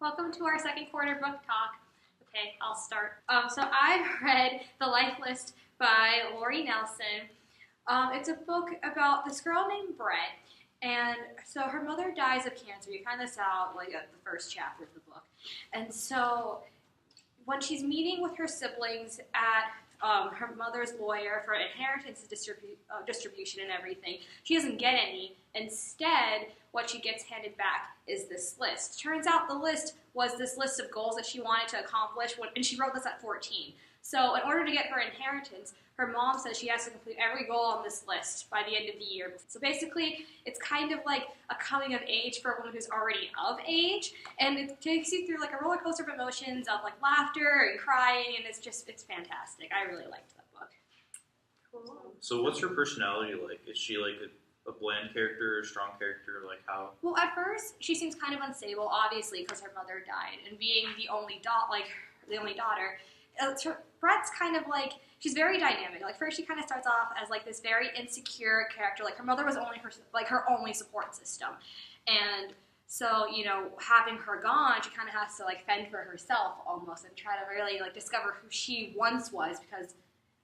Welcome to our second quarter book talk. Okay, I'll start. So I read The Life List by Lori Nelson. It's a book about this girl named Brett, and so her mother dies of cancer. You find this out like at the first chapter of the book. And so when she's meeting with her siblings at her mother's lawyer for inheritance distribution and everything, she doesn't get any. Instead, what she gets handed back is this list. Turns out the list was this list of goals that she wanted to accomplish, and she wrote this at 14. So in order to get her inheritance, her mom says she has to complete every goal on this list by the end of the year. So basically, it's kind of like a coming of age for a woman who's already of age, and it takes you through like a roller coaster of emotions of like laughter and crying, and it's fantastic. I really liked that book. Cool. So what's her personality like? Is she like a bland character or a strong character? Like how? Well, at first, she seems kind of unstable, obviously, because her mother died, and being the only daughter, Brett's kind of like, she's very dynamic. Like first she kind of starts off as like this very insecure character. Like her mother was only her only support system. And so, you know, having her gone, she kind of has to like fend for herself almost and try to really like discover who she once was, because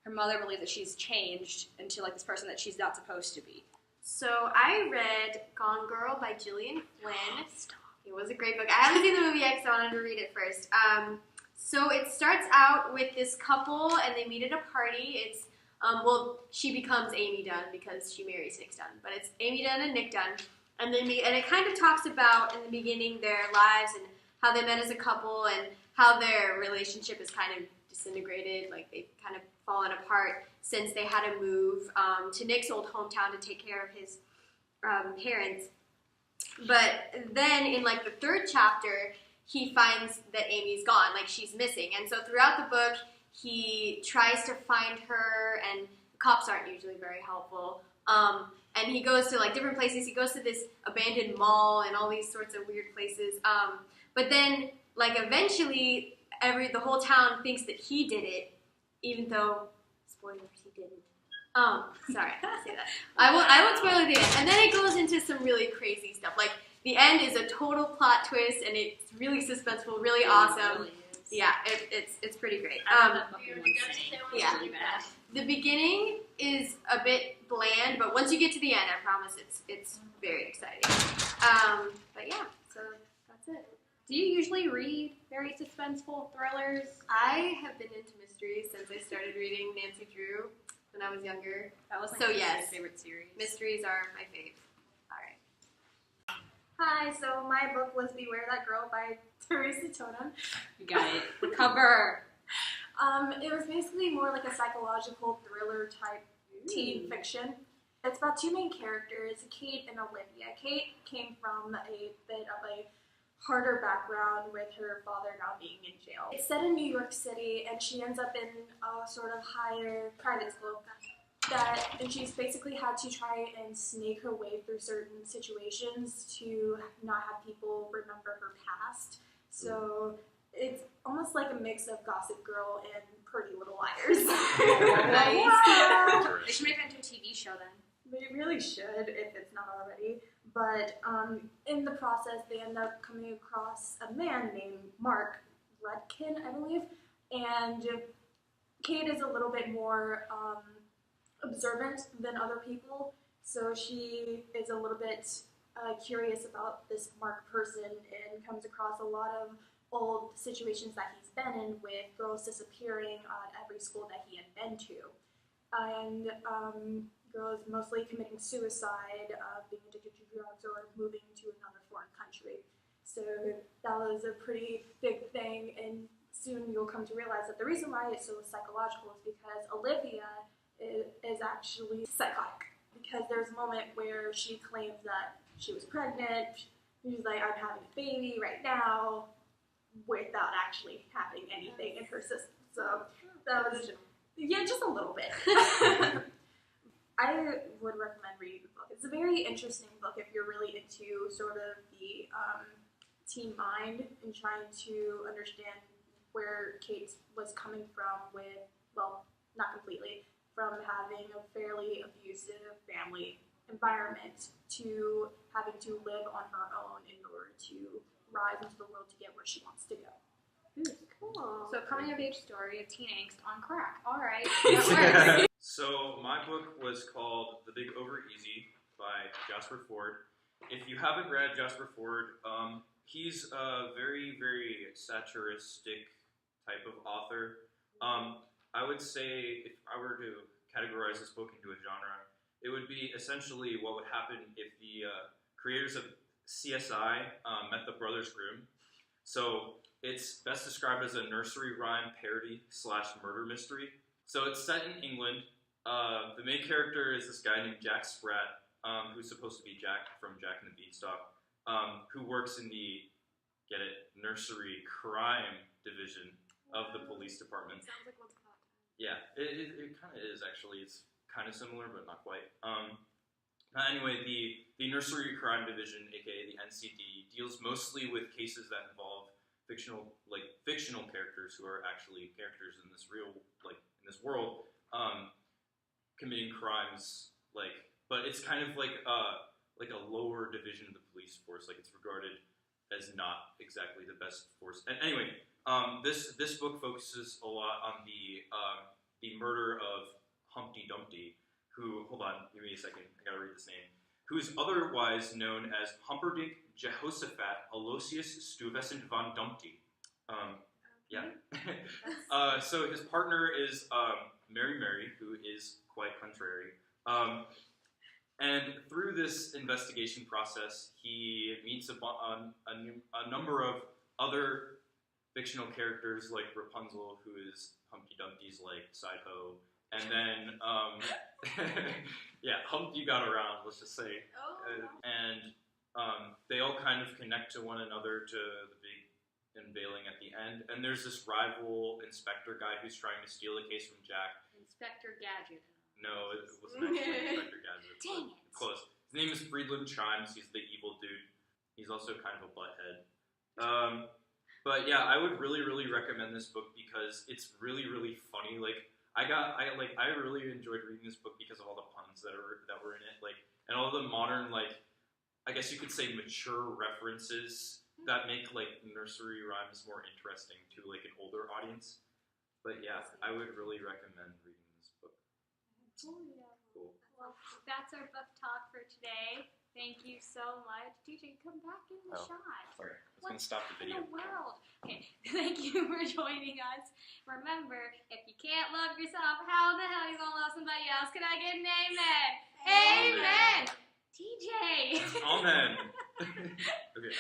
her mother believes that she's changed into like this person that she's not supposed to be. So I read Gone Girl by Gillian Flynn. It was a great book. I haven't seen the movie yet, so I wanted to read it first. So it starts out with this couple, and they meet at a party. It's, she becomes Amy Dunn because she marries Nick Dunn. But it's Amy Dunn and Nick Dunn. And they meet, and it kind of talks about, in the beginning, their lives and how they met as a couple and how their relationship is kind of disintegrated. Like, they've kind of fallen apart since they had to move to Nick's old hometown to take care of his parents. But then, in, like, the third chapter, he finds that Amy's gone, like she's missing. And so throughout the book, he tries to find her, and the cops aren't usually very helpful. And he goes to like different places. He goes to this abandoned mall and all these sorts of weird places. But then, like eventually, the whole town thinks that he did it, even though, spoilers, he didn't. Sorry, I have to say that. I won't spoil it the end. And then it goes into some really crazy stuff. Like, the end is a total plot twist, and it's really suspenseful, really awesome. Really yeah, it's pretty great. Yeah. Really bad. The beginning is a bit bland, but once you get to the end, I promise it's very exciting. But yeah, so that's it. Do you usually read very suspenseful thrillers? I have been into mysteries since I started reading Nancy Drew when I was younger. That was my favorite series. Mysteries are my fave. Hi, so my book was Beware That Girl by Teresa Totem. You got it. The cover. It was basically more like a psychological thriller type teen fiction. It's about two main characters, Kate and Olivia. Kate came from a bit of a harder background with her father now being in jail. It's set in New York City, and she ends up in a sort of higher private school. And she's basically had to try and snake her way through certain situations to not have people remember her past. So it's almost like a mix of Gossip Girl and Pretty Little Liars. Nice. They should make it into a TV show then. They really should, if it's not already. But in the process, they end up coming across a man named Mark Redkin, I believe. And Kate is a little bit more observant than other people, so she is a little bit curious about this Mark person and comes across a lot of old situations that he's been in with girls disappearing at every school that he had been to, and girls mostly committing suicide, being addicted to drugs, or moving to another foreign country. So that was a pretty big thing, and soon you'll come to realize that the reason why it's so psychological is because Olivia is actually psychotic, because there's a moment where she claims that she was pregnant. She's like, I'm having a baby right now, without actually having anything in her system. So that was, yeah, just a little bit. I would recommend reading the book. It's a very interesting book if you're really into sort of the teen mind and trying to understand where Kate was coming from with, well, not completely, from having a fairly abusive family environment to having to live on her own in order to rise into the world to get where she wants to go. Cool. So coming of age story of teen angst on crack. All right, that works. So my book was called The Big Over Easy by Jasper Fforde. If you haven't read Jasper Fforde, he's a very, very satiristic type of author. I would say if I were to categorize this book into a genre, it would be essentially what would happen if the creators of CSI met the Brothers Grimm. So it's best described as a nursery rhyme parody / murder mystery. So it's set in England. The main character is this guy named Jack Sprat, who's supposed to be Jack from Jack and the Beanstalk, who works in the, get it, nursery crime division of the police department. Sounds like Once Upon a Time. Yeah, it kind of is actually. It's kind of similar, but not quite. Anyway, the nursery crime division, aka the NCD, deals mostly with cases that involve fictional characters who are actually characters in this in this world, committing crimes. But it's kind of like a lower division of the police force. Like it's regarded as not exactly the best force. And anyway, this book focuses a lot on the murder of Humpty Dumpty, who, hold on, give me a second, I gotta read this name, who is otherwise known as Humperdinck Jehoshaphat Aloysius Stuyvesant von Dumpty. Yeah. So his partner is Mary, who is quite contrary. And through this investigation process, he meets a number of other fictional characters like Rapunzel, who is Humpty Dumpty's side hoe, and then Humpty got around, let's just say, and they all kind of connect to one another to the big unveiling at the end. And there's this rival inspector guy who's trying to steal a case from Jack. Inspector Gadget. No, it wasn't actually Inspector Gadget. Dang it. Close. His name is Friedland Chimes. He's the evil dude. He's also kind of a butthead. But yeah, I would really, really recommend this book because it's really, really funny. I really enjoyed reading this book because of all the puns that were in it, and all the modern, I guess you could say mature references that make nursery rhymes more interesting to an older audience. But yeah, I would really recommend reading this book. Cool. Well, that's our book talk for today. Thank you so much. DJ, come back in the shot. Sorry, I was going to stop the video. In the world. Okay, thank you for joining us. Remember, if you can't love yourself, how the hell are you going to love somebody else? Can I get an amen? Amen! DJ! Amen! Okay,